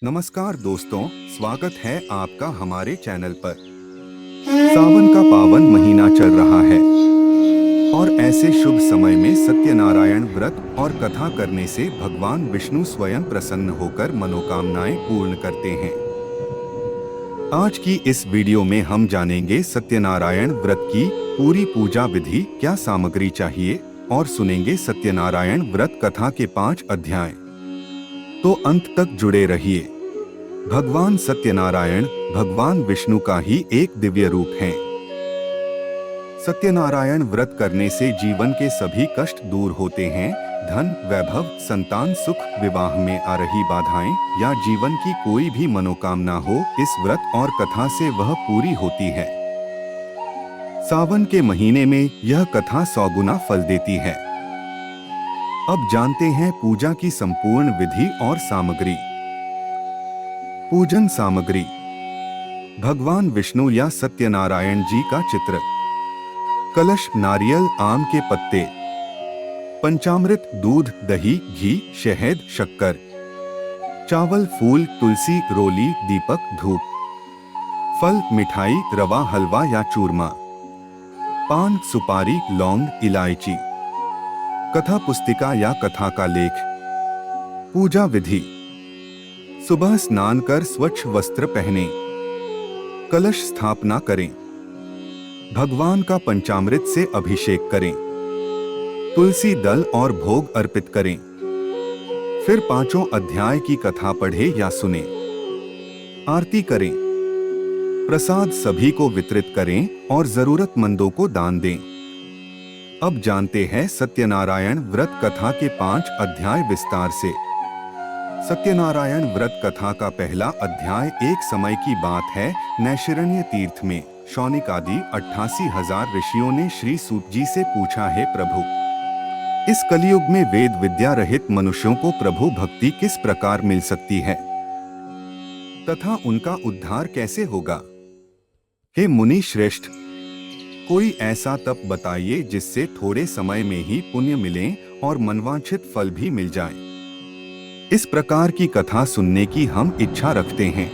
नमस्कार दोस्तों, स्वागत है आपका हमारे चैनल पर। सावन का पावन महीना चल रहा है और ऐसे शुभ समय में सत्यनारायण व्रत और कथा करने से भगवान विष्णु स्वयं प्रसन्न होकर मनोकामनाएं पूर्ण करते हैं। आज की इस वीडियो में हम जानेंगे सत्यनारायण व्रत की पूरी पूजा विधि, क्या सामग्री चाहिए, और सुनेंगे सत्यनारायण व्रत कथा के 5 अध्याय। तो अंत तक जुड़े रहिए। भगवान सत्यनारायण भगवान विष्णु का ही एक दिव्य रूप है। सत्यनारायण व्रत करने से जीवन के सभी कष्ट दूर होते हैं। धन, वैभव, संतान सुख, विवाह में आ रही बाधाएं या जीवन की कोई भी मनोकामना हो, इस व्रत और कथा से वह पूरी होती है। सावन के महीने में यह कथा 100 गुना फल देती है। अब जानते हैं पूजा की संपूर्ण विधि और सामग्री। पूजन सामग्री: भगवान विष्णु या सत्यनारायण जी का चित्र, कलश, नारियल, आम के पत्ते, पंचामृत, दूध, दही, घी, शहद, शक्कर, चावल, फूल, तुलसी, रोली, दीपक, धूप, फल, मिठाई, रवा, हलवा या चूरमा, पान, सुपारी, लौंग, इलायची। कथा पुस्तिका या कथा का लेख। पूजा विधि: सुबह स्नान कर स्वच्छ वस्त्र पहने, कलश स्थापना करें, भगवान का पंचामृत से अभिषेक करें, तुलसी दल और भोग अर्पित करें, फिर 5 अध्याय की कथा पढ़े या सुने, आरती करें, प्रसाद सभी को वितरित करें और जरूरतमंदों को दान दें। अब जानते हैं सत्यनारायण व्रत कथा के 5 अध्याय विस्तार से। सत्यनारायण व्रत कथा का पहला अध्याय एक समय की बात है। नैशिरण्य तीर्थ में शौनिक आदि 88,000 ऋषियों ने श्री सूत जी से पूछा, है प्रभु, इस कलयुग में वेद विद्या रहित मनुष्यों को प्रभु भक्ति किस प्रकार मिल सकती है तथा उनका उद्धार कैसे होगा? हे मुनि श्रेष्ठ, कोई ऐसा तप बताइए जिससे थोड़े समय में ही पुण्य मिले और मनवांछित फल भी मिल जाए। इस प्रकार की कथा सुनने की हम इच्छा रखते हैं।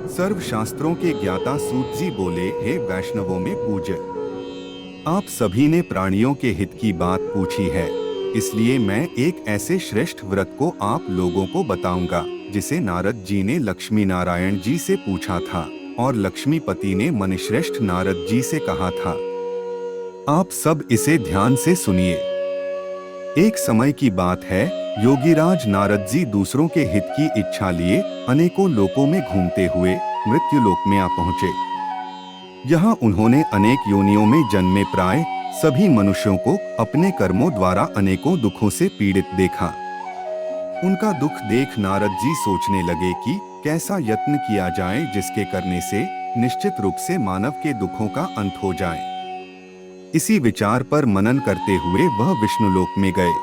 सर्व शास्त्रों के ज्ञाता सूत जी बोले, हे वैष्णवों में पूज्य, आप सभी ने प्राणियों के हित की बात पूछी है, इसलिए मैं एक ऐसे श्रेष्ठ व्रत को आप लोगों को बताऊंगा जिसे नारद जी ने लक्ष्मी नारायण जी से पूछा था और लक्ष्मीपति ने मुनिश्रेष्ठ नारद जी से कहा था। आप सब इसे ध्यान से सुनिए। एक समय की बात है, योगीराज नारद जी दूसरों के हित की इच्छा लिए अनेकों लोकों में घूमते हुए मृत्युलोक में आ पहुंचे। यहाँ उन्होंने अनेक योनियों में जन्मे प्राय सभी मनुष्यों को अपने कर्मों द्वारा अनेकों दुखों से पीड़ित देखा। उनका दुख देख नारद जी सोचने लगे कि कैसा यत्न किया जाए जिसके करने से निश्चित रूप से मानव के दुखों का अंत हो जाए। इसी विचार पर मनन करते हुए वह विष्णुलोक में गए।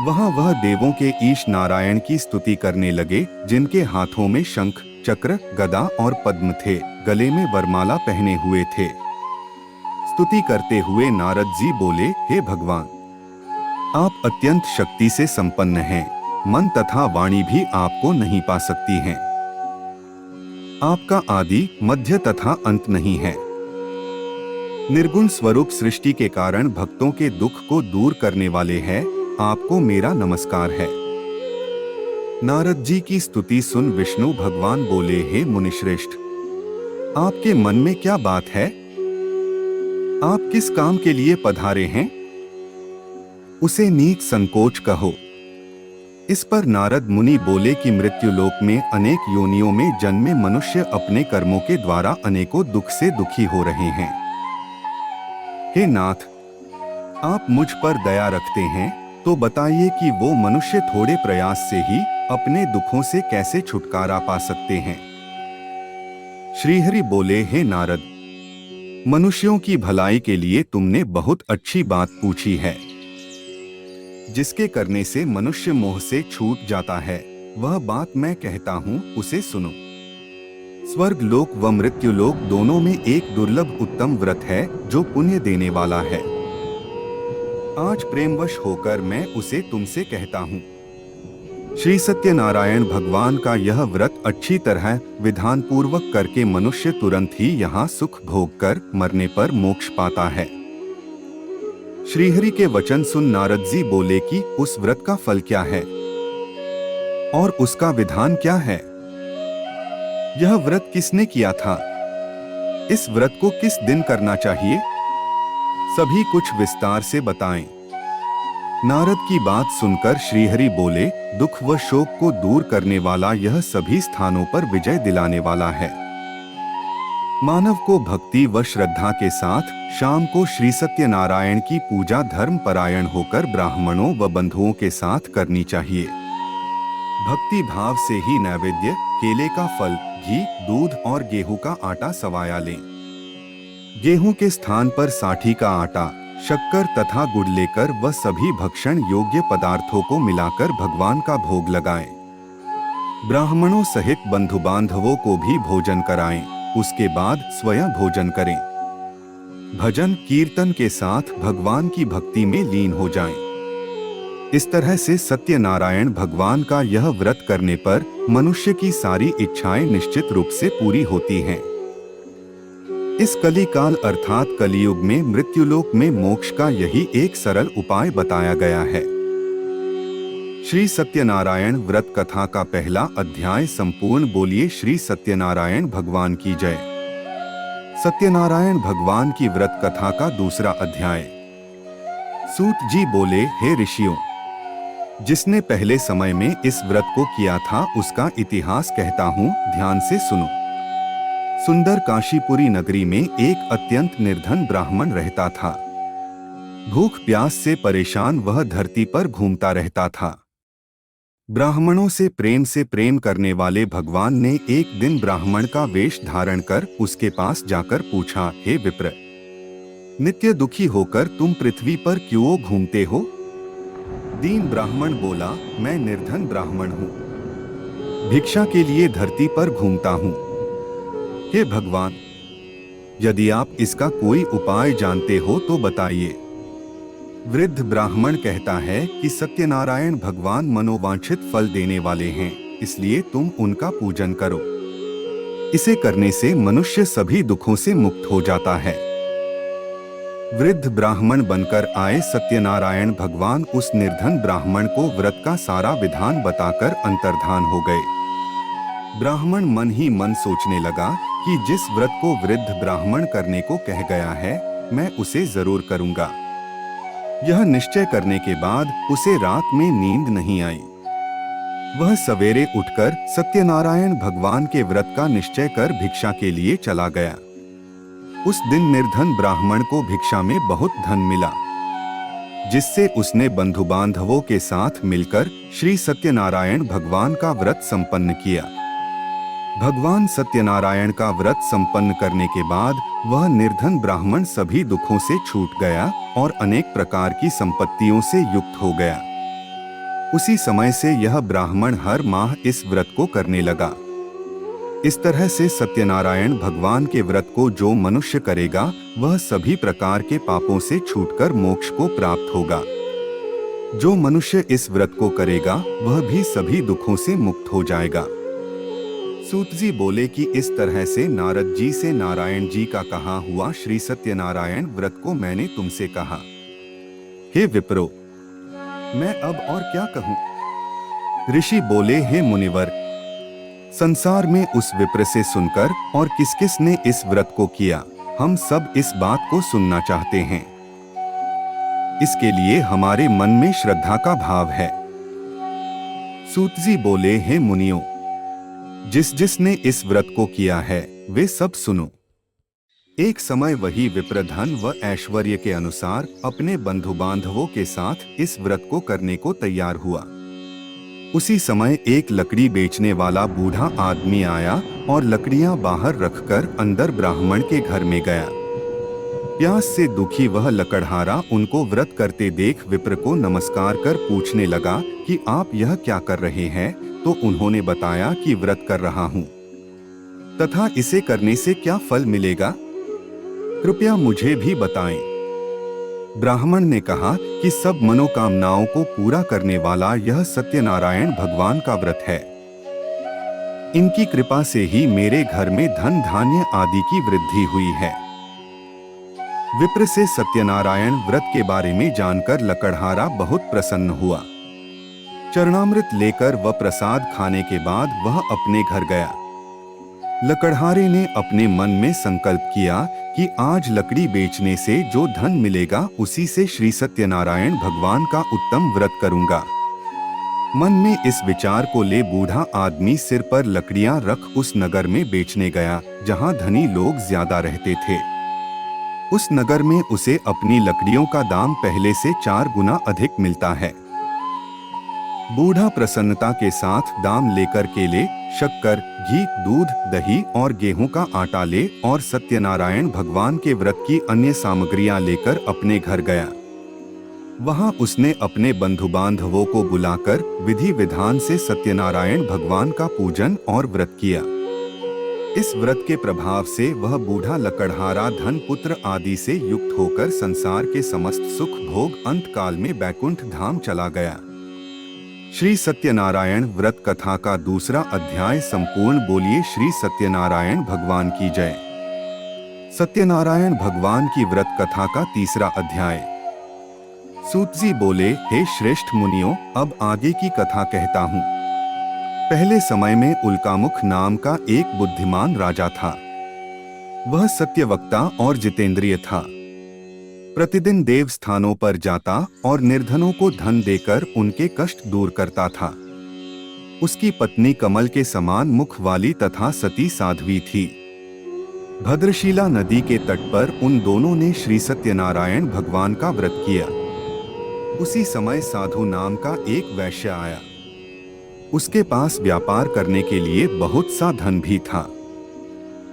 वहां वह देवों के ईश नारायण की स्तुति करने लगे, जिनके हाथों में शंख, चक्र, गदा और पद्म थे, गले में वरमाला पहने हुए थे। स्तुति करते हुए नारद जी बोले, हे भगवान, आप अत्यंत शक्ति से संपन्न हैं, मन तथा वाणी भी आपको नहीं पा सकती हैं। आपका आदि, मध्य तथा अंत नहीं है। निर्गुण स्वरूप सृष्टि के कारण भक्तों के दुख को दूर करने वाले हैं, आपको मेरा नमस्कार है। नारद जी की स्तुति सुन विष्णु भगवान बोले, हे मुनिश्रेष्ठ, आपके मन में क्या बात है? आप किस काम के लिए पधारे हैं? उसे नीच संकोच कहो। इस पर नारद मुनि बोले कि मृत्युलोक में अनेक योनियों में जन्मे मनुष्य अपने कर्मों के द्वारा अनेकों दुख से दुखी हो रहे हैं। हे नाथ, आप मुझ पर दया रखते हैं, तो बताइए कि वो मनुष्य थोड़े प्रयास से ही अपने दुखों से कैसे छुटकारा पा सकते हैं? श्रीहरि बोले, हे नारद, मनुष्यों की भलाई के लिए तुमने बहुत अच्छी बात पूछी है। जिसके करने से मनुष्य मोह से छूट जाता है, वह बात मैं कहता हूँ, उसे सुनो। स्वर्ग लोक व मृत्यु लोक दोनों में एक दुर्लभ उत्तम व्रत है जो पुण्य देने वाला है। आज प्रेमवश होकर मैं उसे तुमसे कहता हूँ। श्री सत्यनारायण भगवान का यह व्रत अच्छी तरह विधान पूर्वक करके मनुष्य तुरंत ही यहाँ सुख भोग कर मरने पर मोक्ष पाता है। श्रीहरि के वचन सुन नारद जी बोले कि उस व्रत का फल क्या है और उसका विधान क्या है? यह व्रत किसने किया था? इस व्रत को किस दिन करना चाहिए? सभी कुछ विस्तार से बताएं। नारद की बात सुनकर श्रीहरि बोले, दुख व शोक को दूर करने वाला यह सभी स्थानों पर विजय दिलाने वाला है। मानव को भक्ति व श्रद्धा के साथ शाम को श्री सत्यनारायण की पूजा धर्म परायण होकर ब्राह्मणों व बंधुओं के साथ करनी चाहिए। भक्ति भाव से ही नैवेद्य, केले का फल, घी, दूध और गेहूं का आटा सवाया लें। गेहूं के स्थान पर साठी का आटा, शक्कर तथा गुड़ लेकर वह सभी भक्षण योग्य पदार्थों को मिलाकर भगवान का भोग लगाएं। ब्राह्मणों सहित बंधु बांधवों को भी भोजन कराएं। उसके बाद स्वयं भोजन करें। भजन कीर्तन के साथ भगवान की भक्ति में लीन हो जाएं। इस तरह से सत्यनारायण भगवान का यह व्रत करने पर मनुष्य की सारी इच्छाएं निश्चित रूप से पूरी होती हैं। इस कलिकाल अर्थात कलियुग में मृत्युलोक में मोक्ष का यही एक सरल उपाय बताया गया है। श्री सत्यनारायण व्रत कथा का पहला अध्याय संपूर्ण। बोलिए श्री सत्यनारायण भगवान की जय। सत्यनारायण भगवान की व्रत कथा का दूसरा अध्याय। सूत जी बोले, हे ऋषियों, जिसने पहले समय में इस व्रत को किया था उसका इतिहास कहता हूँ, ध्यान से सुनो। सुंदर काशीपुरी नगरी में एक अत्यंत निर्धन ब्राह्मण रहता था। भूख प्यास से परेशान वह धरती पर घूमता रहता था। ब्राह्मणों से प्रेम करने वाले भगवान ने एक दिन ब्राह्मण का वेश धारण कर उसके पास जाकर पूछा, हे विप्र, नित्य दुखी होकर तुम पृथ्वी पर क्यों घूमते हो? दीन ब्राह्मण बोला, मैं निर्धन ब्राह्मण हूँ, भिक्षा के लिए धरती पर घूमता हूँ। हे भगवान, यदि आप इसका कोई उपाय जानते हो तो बताइए। वृद्ध ब्राह्मण कहता है कि सत्यनारायण भगवान मनोवांछित फल देने वाले हैं, इसलिए तुम उनका पूजन करो। इसे करने से मनुष्य सभी दुखों से मुक्त हो जाता है। वृद्ध ब्राह्मण बनकर आए सत्यनारायण भगवान उस निर्धन ब्राह्मण को व्रत का सारा विधान बताकर अंतर्धान हो गए। ब्राह्मण मन ही मन सोचने लगा कि जिस व्रत को वृद्ध ब्राह्मण करने को कह गया है, मैं उसे जरूर करूंगा। यह निश्चय करने के बाद उसे रात में नींद नहीं आई। वह सवेरे उठकर सत्यनारायण भगवान के व्रत का निश्चय कर भिक्षा के लिए चला गया। उस दिन निर्धन ब्राह्मण को भिक्षा में बहुत धन मिला, जिससे उसने बंधु बांधवों के साथ मिलकर श्री सत्यनारायण भगवान का व्रत संपन्न किया। भगवान सत्यनारायण का व्रत संपन्न करने के बाद वह निर्धन ब्राह्मण सभी दुखों से छूट गया और अनेक प्रकार की संपत्तियों से युक्त हो गया। उसी समय से यह ब्राह्मण हर माह इस व्रत को करने लगा। इस तरह से सत्यनारायण भगवान के व्रत को जो मनुष्य करेगा वह सभी प्रकार के पापों से छूटकर मोक्ष को प्राप्त होगा। जो मनुष्य इस व्रत को करेगा वह भी सभी दुखों से मुक्त हो जाएगा। सूत जी बोले कि इस तरह से नारद जी से नारायण जी का कहा हुआ श्री सत्यनारायण व्रत को मैंने तुमसे कहा। हे विप्रो, मैं अब और क्या कहूँ? ऋषि बोले, हे मुनिवर, संसार में उस विप्र से सुनकर और किस किस ने इस व्रत को किया, हम सब इस बात को सुनना चाहते हैं। इसके लिए हमारे मन में श्रद्धा का भाव है। सूत जी बोले, हे मुनियों, जिसने इस व्रत को किया है वे सब सुनो। एक समय वही विप्र धन व ऐश्वर्य के अनुसार अपने बंधु बांधवों के साथ इस व्रत को करने को तैयार हुआ। उसी समय एक लकड़ी बेचने वाला बूढ़ा आदमी आया और लकड़ियां बाहर रखकर अंदर ब्राह्मण के घर में गया। प्यास से दुखी वह लकड़हारा उनको व्रत करते देख विप्र को नमस्कार कर पूछने लगा कि आप यह क्या कर रहे हैं? तो उन्होंने बताया कि व्रत कर रहा हूँ तथा इसे करने से क्या फल मिलेगा, कृपया मुझे भी बताएं। ब्राह्मण ने कहा कि सब मनोकामनाओं को पूरा करने वाला यह सत्यनारायण भगवान का व्रत है। इनकी कृपा से ही मेरे घर में धन धान्य आदि की वृद्धि हुई है। विप्र से सत्यनारायण व्रत के बारे में जानकर लकड़हारा बहुत प्रसन्न हुआ। चरणामृत लेकर व प्रसाद खाने के बाद वह अपने घर गया। लकड़हारे ने अपने मन में संकल्प किया कि आज लकड़ी बेचने से जो धन मिलेगा उसी से श्री सत्यनारायण भगवान का उत्तम व्रत करूंगा। मन में इस विचार को ले बूढ़ा आदमी सिर पर लकड़ियां रख उस नगर में बेचने गया जहां धनी लोग ज्यादा रहते थे। उस नगर में उसे अपनी लकड़ियों का दाम पहले से 4 गुना अधिक मिलता है। बूढ़ा प्रसन्नता के साथ दाम लेकर केले, शक्कर, घी, दूध, दही और गेहूं का आटा ले और सत्यनारायण भगवान के व्रत की अन्य सामग्रियां लेकर अपने घर गया। वहां उसने अपने बंधु बांधवों को बुलाकर विधि विधान से सत्यनारायण भगवान का पूजन और व्रत किया। इस व्रत के प्रभाव से वह बूढ़ा लकड़हारा धन पुत्र आदि से युक्त होकर संसार के समस्त सुख भोग अंत काल में बैकुंठ धाम चला गया। श्री सत्यनारायण व्रत कथा का दूसरा अध्याय संपूर्ण। बोलिए श्री सत्यनारायण भगवान की जय। सत्यनारायण भगवान की व्रत कथा का तीसरा अध्याय। सूत जी बोले, हे श्रेष्ठ मुनियों, अब आगे की कथा कहता हूँ। पहले समय में उल्कामुख नाम का एक बुद्धिमान राजा था। वह सत्यवक्ता और जितेंद्रिय था। प्रतिदिन देव स्थानों पर जाता और निर्धनों को धन देकर उनके कष्ट दूर करता था। उसकी पत्नी कमल के समान मुख वाली तथा सती साध्वी थी। भद्रशिला नदी के तट पर उन दोनों ने श्री सत्यनारायण भगवान का व्रत किया। उसी समय साधु नाम का एक वैश्य आया। उसके पास व्यापार करने के लिए बहुत सा धन भी था।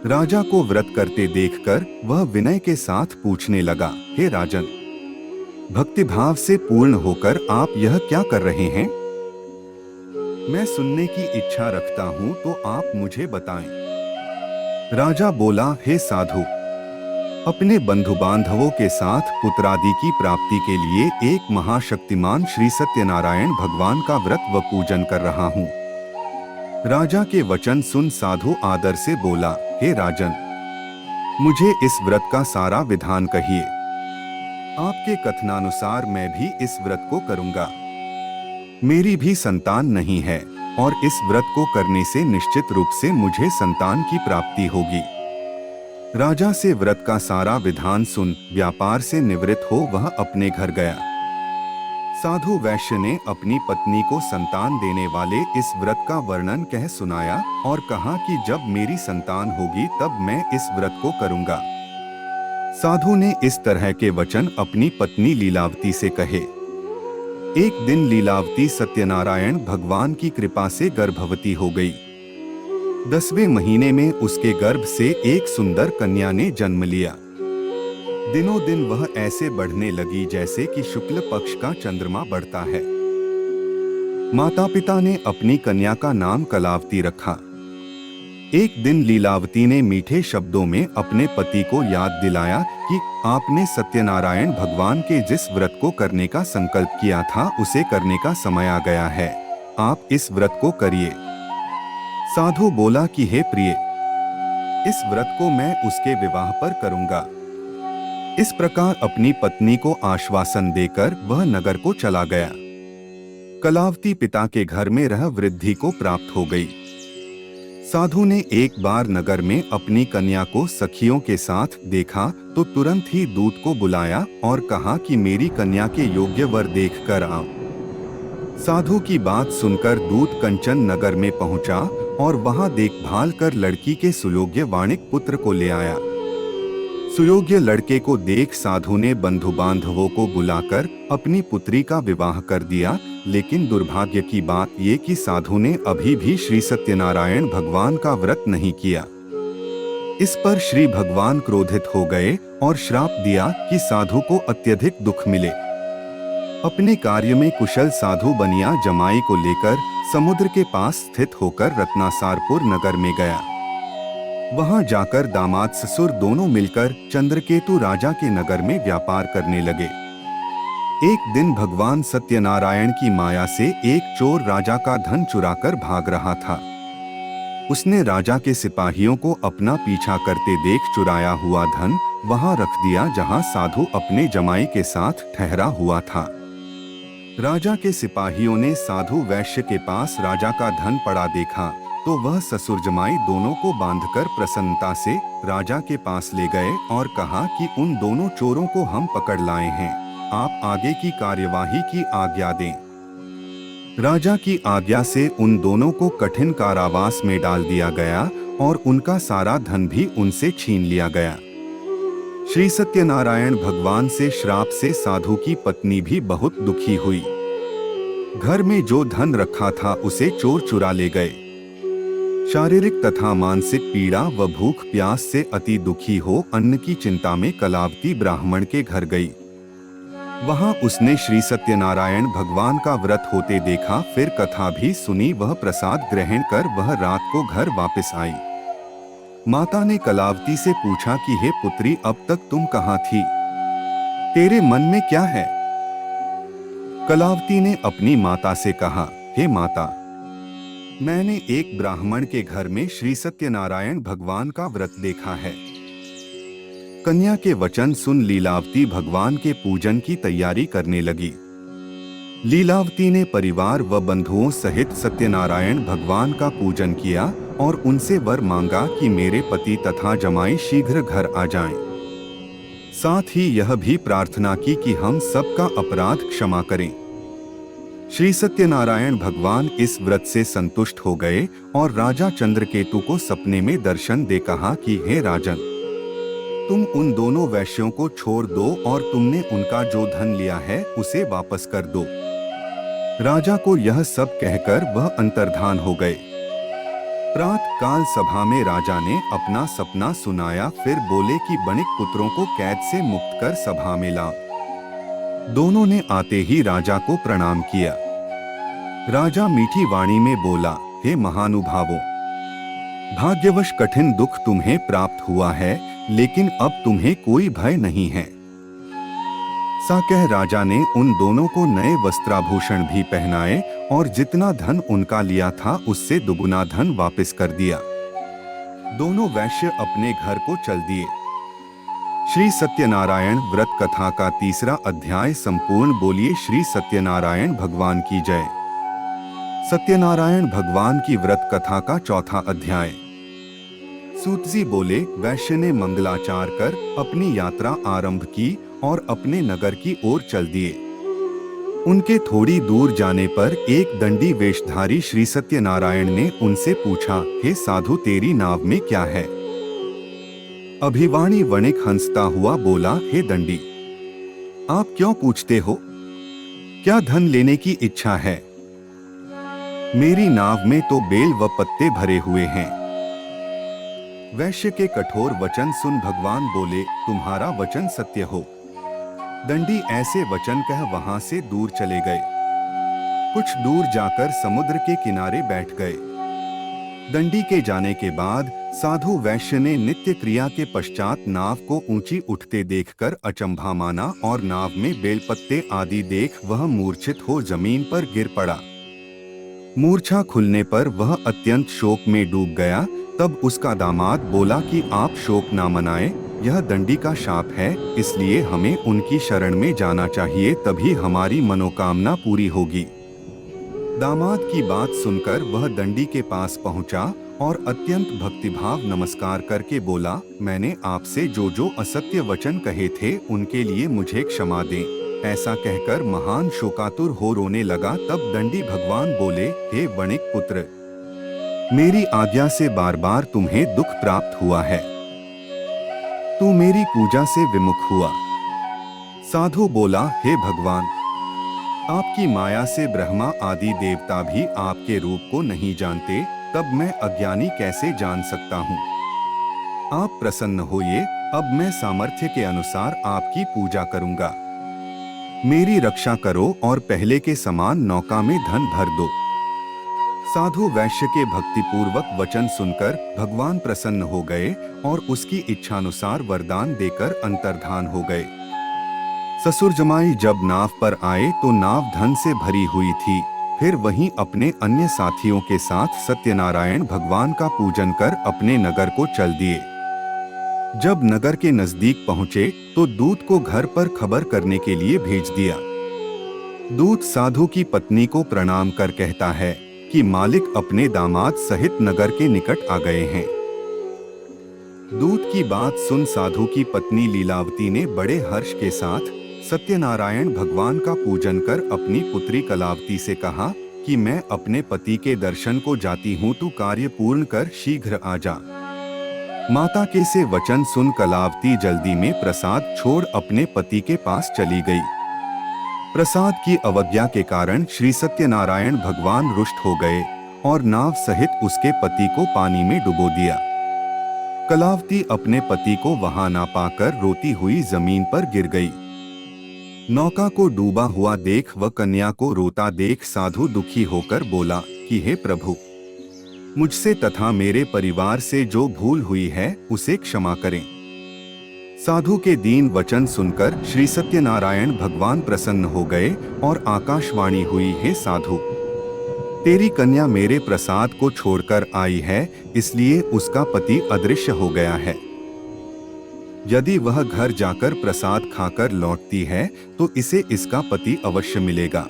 राजा को व्रत करते देखकर वह विनय के साथ पूछने लगा, हे राजन, भक्तिभाव से पूर्ण होकर आप यह क्या कर रहे हैं? मैं सुनने की इच्छा रखता हूं तो आप मुझे बताएं। राजा बोला, हे साधु, अपने बंधु बांधवों के साथ पुत्रादि की प्राप्ति के लिए एक महाशक्तिमान श्री सत्यनारायण भगवान का व्रत व पूजन कर रहा हूँ। राजा के वचन सुन साधु आदर से बोला, हे राजन, मुझे इस व्रत का सारा विधान कहिए। आपके कथनानुसार मैं भी इस व्रत को करूंगा। मेरी भी संतान नहीं है और इस व्रत को करने से निश्चित रूप से मुझे संतान की प्राप्ति होगी। राजा से व्रत का सारा विधान सुन व्यापार से निवृत्त हो वह अपने घर गया। साधु वैश्य ने अपनी पत्नी को संतान देने वाले इस व्रत का वर्णन कह सुनाया और कहा कि जब मेरी संतान होगी तब मैं इस व्रत को करूंगा। साधु ने इस तरह के वचन अपनी पत्नी लीलावती से कहे। एक दिन लीलावती सत्यनारायण भगवान की कृपा से गर्भवती हो गई। 10वें महीने में उसके गर्भ से एक सुंदर कन्या ने जन्म लिया। दिनों दिन वह ऐसे बढ़ने लगी जैसे कि शुक्ल पक्ष का चंद्रमा बढ़ता है। माता पिता ने अपनी कन्या का नाम कलावती रखा। एक दिन लीलावती ने मीठे शब्दों में अपने पति को याद दिलाया कि आपने सत्यनारायण भगवान के जिस व्रत को करने का संकल्प किया था उसे करने का समय आ गया है। आप इस व्रत को करिए। साधु बोला कि हे प्रिय, इस व्रत को मैं उसके विवाह पर करूंगा। इस प्रकार अपनी पत्नी को आश्वासन देकर वह नगर को चला गया। कलावती पिता के घर में रह वृद्धि को प्राप्त हो गई। साधु ने एक बार नगर में अपनी कन्या को सखियों के साथ देखा तो तुरंत ही दूत को बुलाया और कहा कि मेरी कन्या के योग्य वर देख कर आओ। साधु की बात सुनकर दूत कंचन नगर में पहुंचा और वहां देखभाल कर लड़की के सुयोग्य वाणिक पुत्र को ले आया। सुयोग्य लड़के को देख साधु ने बंधु बांधवों को बुलाकर अपनी पुत्री का विवाह कर दिया। लेकिन दुर्भाग्य की बात ये कि साधु ने अभी भी श्री सत्यनारायण भगवान का व्रत नहीं किया। इस पर श्री भगवान क्रोधित हो गए और श्राप दिया कि साधु को अत्यधिक दुख मिले। अपने कार्य में कुशल साधु बनिया जमाई को लेकर समुद्र के पास स्थित होकर रत्नासारपुर नगर में गया। वहां जाकर दामाद ससुर दोनों मिलकर चंद्रकेतु राजा के नगर में व्यापार करने लगे। एक दिन भगवान सत्यनारायण की माया से एक चोर राजा का धन चुराकर भाग रहा था। उसने राजा के सिपाहियों को अपना पीछा करते देख चुराया हुआ धन वहां रख दिया जहां साधु अपने जमाई के साथ ठहरा हुआ था। राजा के सिपाहियों ने साधु वैश्य के पास राजा का धन पड़ा देखा तो वह ससुर जमाई दोनों को बांधकर प्रसन्नता से राजा के पास ले गए और कहा कि उन दोनों चोरों को हम पकड़ लाए हैं, आप आगे की कार्यवाही की आज्ञा दें। राजा की आज्ञा से उन दोनों को कठिन कारावास में डाल दिया गया और उनका सारा धन भी उनसे छीन लिया गया। श्री सत्यनारायण भगवान से श्राप से साधु की पत्नी भी बहुत दुखी हुई। घर में जो धन रखा था उसे चोर चुरा ले गए। शारीरिक तथा मानसिक पीड़ा व भूख प्यास से अति दुखी हो अन्न की चिंता में कलावती ब्राह्मण के घर गई। वहां उसने श्री सत्यनारायण भगवान का व्रत होते देखा, फिर कथा भी सुनी। वह प्रसाद ग्रहण कर वह रात को घर वापस आई। माता ने कलावती से पूछा कि हे पुत्री, अब तक तुम कहाँ थी? तेरे मन में क्या है? कलावती ने अपनी माता से कहा, हे माता, मैंने एक ब्राह्मण के घर में श्री सत्यनारायण भगवान का व्रत देखा है। कन्या के वचन सुन लीलावती भगवान के पूजन की तैयारी करने लगी। लीलावती ने परिवार व बंधुओं सहित सत्यनारायण भगवान का पूजन किया और उनसे वर मांगा कि मेरे पति तथा जमाई शीघ्र घर आ जाएं। साथ ही यह भी प्रार्थना की कि हम सबका अपराध क्षमा करें। श्री सत्यनारायण भगवान इस व्रत से संतुष्ट हो गए और राजा चंद्रकेतु को सपने में दर्शन दे कहा कि हे राजन, तुम उन दोनों वैश्यों को छोड़ दो और तुमने उनका जो धन लिया है उसे वापस कर दो। राजा को यह सब कहकर वह अंतर्धान हो गए। प्रातः काल सभा में राजा ने अपना सपना सुनाया, फिर बोले कि बणिक पुत्रों को कैद से मुक्त कर सभा में ला। दोनों ने आते ही राजा को प्रणाम किया। राजा मीठी वाणी में बोला, हे महानुभावों, भाग्यवश कठिन दुख तुम्हें प्राप्त हुआ है, लेकिन अब तुम्हें कोई भय नहीं है। सा कह राजा ने उन दोनों को नए वस्त्राभूषण भी पहनाए और जितना धन उनका लिया था उससे दुगुना धन वापस कर दिया। दोनों वैश्य अपने घर को चल दिए। श्री सत्यनारायण व्रत कथा का 3रा अध्याय संपूर्ण। बोलिए श्री सत्यनारायण भगवान की जय। सत्यनारायण भगवान की व्रत कथा का 4था अध्याय। सूत जी बोले, वैश्य ने मंगलाचार कर अपनी यात्रा आरंभ की और अपने नगर की ओर चल दिए। उनके थोड़ी दूर जाने पर एक दंडी वेशधारी श्री सत्यनारायण ने उनसे पूछा, हे साधु, तेरी नाव में क्या है? अभिवाणी वणिक हंसता हुआ बोला, हे दंडी, आप क्यों पूछते हो? क्या धन लेने की इच्छा है? मेरी नाव में तो बेल व पत्ते भरे हुए हैं। वैश्य के कठोर वचन सुन भगवान बोले, तुम्हारा वचन सत्य हो। दंडी ऐसे वचन कह वहां से दूर चले गए। कुछ दूर जाकर समुद्र के किनारे बैठ गए। दंडी के जाने के बाद साधु वैश्य ने नित्य क्रिया के पश्चात नाव को ऊंची उठते देखकर अचंभा माना और नाव में बेलपत्ते आदि देख वह मूर्छित हो जमीन पर गिर पड़ा। मूर्छा खुलने पर वह अत्यंत शोक में डूब गया। तब उसका दामाद बोला कि आप शोक ना मनाएं, यह दंडी का शाप है, इसलिए हमें उनकी शरण में जाना चाहिए, तभी हमारी मनोकामना पूरी होगी। दामाद की बात सुनकर वह दंडी के पास पहुंचा और अत्यंत भक्तिभाव नमस्कार करके बोला, मैंने आपसे जो जो असत्य वचन कहे थे उनके लिए मुझे क्षमा दें। ऐसा कहकर महान शोकातुर हो रोने लगा। तब दंडी भगवान बोले, हे वणिक पुत्र, मेरी आज्ञा से बार बार तुम्हें दुख प्राप्त हुआ है। तू मेरी पूजा से विमुख हुआ। साधु बोला, हे भगवान, आपकी माया से ब्रह्मा आदि देवता भी आपके रूप को नहीं जानते, तब मैं अज्ञानी कैसे जान सकता हूँ? आप प्रसन्न होइए, अब मैं सामर्थ्य के अनुसार आपकी पूजा करूँगा। मेरी रक्षा करो और पहले के समान नौका में धन भर दो। साधु वैश्य के भक्तिपूर्वक वचन सुनकर भगवान प्रसन्न हो गए और उसकी इच्छानुसार वरदान देकर अंतर्धान हो गए। ससुर जमाई जब नाव पर आए तो नाव धन से भरी हुई थी। फिर वहीं अपने अन्य साथियों के साथ सत्यनारायण भगवान का पूजन कर अपने नगर को चल दिए। जब नगर के नजदीक पहुंचे तो दूत को घर पर खबर करने के लिए भेज दिया। दूत साधु की पत्नी को प्रणाम कर कहता है कि मालिक अपने दामाद सहित नगर के निकट आ गए हैं। दूत की बात सुन साधु की पत्नी लीलावती ने बड़े हर्ष के साथ सत्यनारायण भगवान का पूजन कर अपनी पुत्री कलावती से कहा कि मैं अपने पति के दर्शन को जाती हूँ, तू कार्य पूर्ण कर शीघ्र आ जा। माता के से वचन सुन कलावती जल्दी में प्रसाद छोड़ अपने पति के पास चली गई। प्रसाद की अवज्ञा के कारण श्री सत्यनारायण भगवान रुष्ट हो गए और नाव सहित उसके पति को पानी में डुबो दिया। कलावती अपने पति को वहां ना पाकर रोती हुई जमीन पर गिर गई। नौका को डूबा हुआ देख व कन्या को रोता देख साधु दुखी होकर बोला कि हे प्रभु, मुझसे तथा मेरे परिवार से जो भूल हुई है उसे क्षमा करें। साधु के दीन वचन सुनकर श्री सत्यनारायण भगवान प्रसन्न हो गए और आकाशवाणी हुई, हे साधु, तेरी कन्या मेरे प्रसाद को छोड़कर आई है, इसलिए उसका पति अदृश्य हो गया है। यदि वह घर जाकर प्रसाद खाकर लौटती है तो इसे इसका पति अवश्य मिलेगा।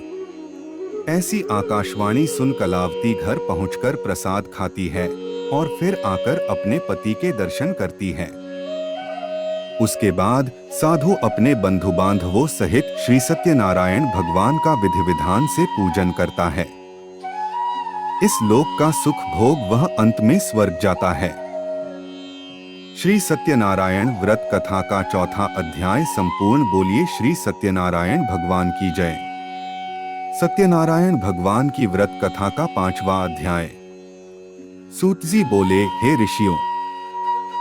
ऐसी आकाशवाणी सुन कलावती घर पहुंचकर प्रसाद खाती है और फिर आकर अपने पति के दर्शन करती है। उसके बाद साधु अपने बंधु बांधवों सहित श्री सत्यनारायण भगवान का विधि विधान से पूजन करता है। इस लोक का सुख भोग वह अंत में स्वर्ग जाता है। श्री सत्यनारायण व्रत कथा का चौथा अध्याय संपूर्ण। बोलिए श्री सत्यनारायण भगवान की जय। सत्यनारायण भगवान की व्रत कथा का 5वां अध्याय। सूत जी बोले, हे ऋषियों,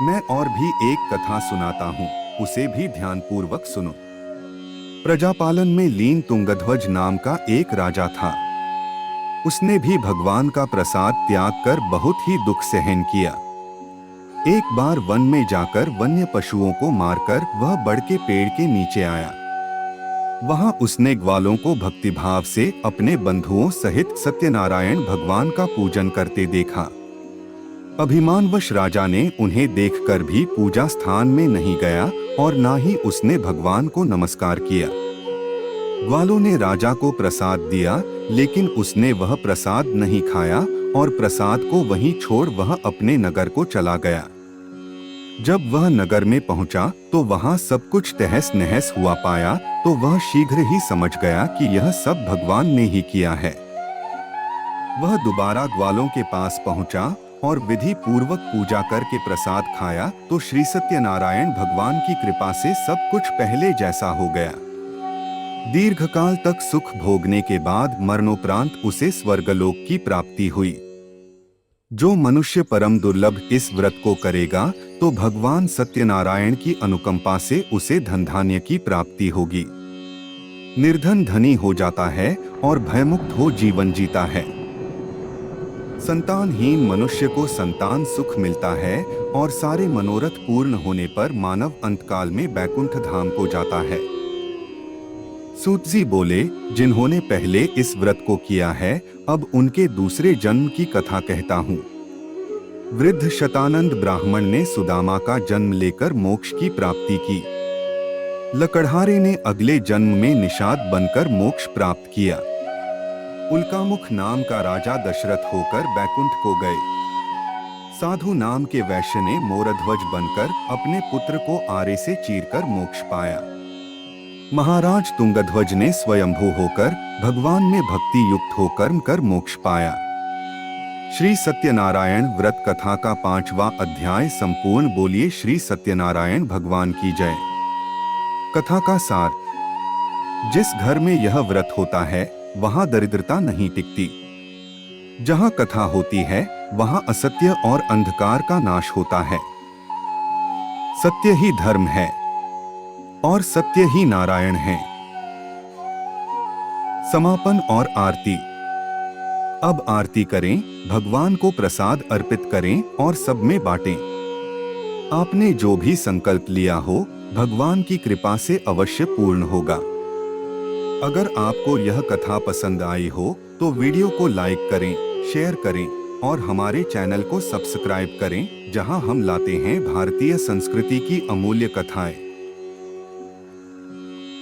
मैं और भी एक कथा सुनाता हूँ, उसे भी ध्यानपूर्वक सुनो। प्रजापालन में लीन तुंगध्वज नाम का एक राजा था। उसने भी भगवान का प्रसाद त्याग कर बहुत ही दुख सहन किया। एक बार वन में जाकर वन्य पशुओं को मारकर वह बड़ के पेड़ के नीचे आया। वहां उसने ग्वालों को भक्तिभाव से अपने बंधुओं सहित सत्यनारायण भगवान का पूजन करते देखा। अभिमानवश राजा ने उन्हें देखकर भी पूजा स्थान में नहीं गया और ना ही उसने भगवान को नमस्कार किया। ग्वालों ने राजा को प्रसाद दिया, लेकिन उसने वह प्रसाद नहीं खाया और प्रसाद को वहीं छोड़ वह अपने नगर को चला गया। जब वह नगर में पहुंचा तो वहां सब कुछ तहस नहस हुआ पाया तो वह शीघ्र ही समझ गया कि यह सब भगवान ने ही किया है। वह दोबारा ग्वालों के पास पहुंचा और विधि पूर्वक पूजा करके प्रसाद खाया तो श्री सत्यनारायण भगवान की कृपा से सब कुछ पहले जैसा हो गया। दीर्घकाल तक सुख भोगने के बाद मरणोपरांत उसे स्वर्गलोक की प्राप्ति हुई। जो मनुष्य परम दुर्लभ इस व्रत को करेगा तो भगवान सत्यनारायण की अनुकंपा से उसे धन धान्य की प्राप्ति होगी। निर्धन धनी हो जाता है और भयमुक्त हो जीवन जीता है। संतानहीन मनुष्य को संतान सुख मिलता है और सारे मनोरथ पूर्ण होने पर मानव अंतकाल में बैकुंठ धाम को जाता है। सूत जी बोले, जिन्होंने पहले इस व्रत को किया है अब उनके दूसरे जन्म की कथा कहता हूँ। वृद्ध शतानंद ब्राह्मण ने सुदामा का जन्म लेकर मोक्ष की प्राप्ति की। लकड़हारे ने अगले जन्म में निषाद बनकर मोक्ष प्राप्त किया। उल्कामुख नाम का राजा दशरथ होकर बैकुंठ को गए। साधु नाम के वैश्य ने मोरध्वज बनकर अपने पुत्र को आरे से चीरकर मोक्ष पाया। महाराज तुंगध्वज ने स्वयंभू होकर भगवान में भक्ति युक्त होकर कर मोक्ष पाया। श्री सत्यनारायण व्रत कथा का 5वां अध्याय संपूर्ण। बोलिए श्री सत्यनारायण भगवान की जय। कथा का सार। जिस घर में यह व्रत होता है वहां दरिद्रता नहीं टिकती। जहां कथा होती है वहां असत्य और अंधकार का नाश होता है। सत्य ही धर्म है और सत्य ही नारायण है। समापन और आरती। अब आरती करें, भगवान को प्रसाद अर्पित करें और सब में बांटें। आपने जो भी संकल्प लिया हो, भगवान की कृपा से अवश्य पूर्ण होगा। अगर आपको यह कथा पसंद आई हो तो वीडियो को लाइक करें, शेयर करें और हमारे चैनल को सब्सक्राइब करें, जहां हम लाते हैं भारतीय संस्कृति की अमूल्य कथाएं।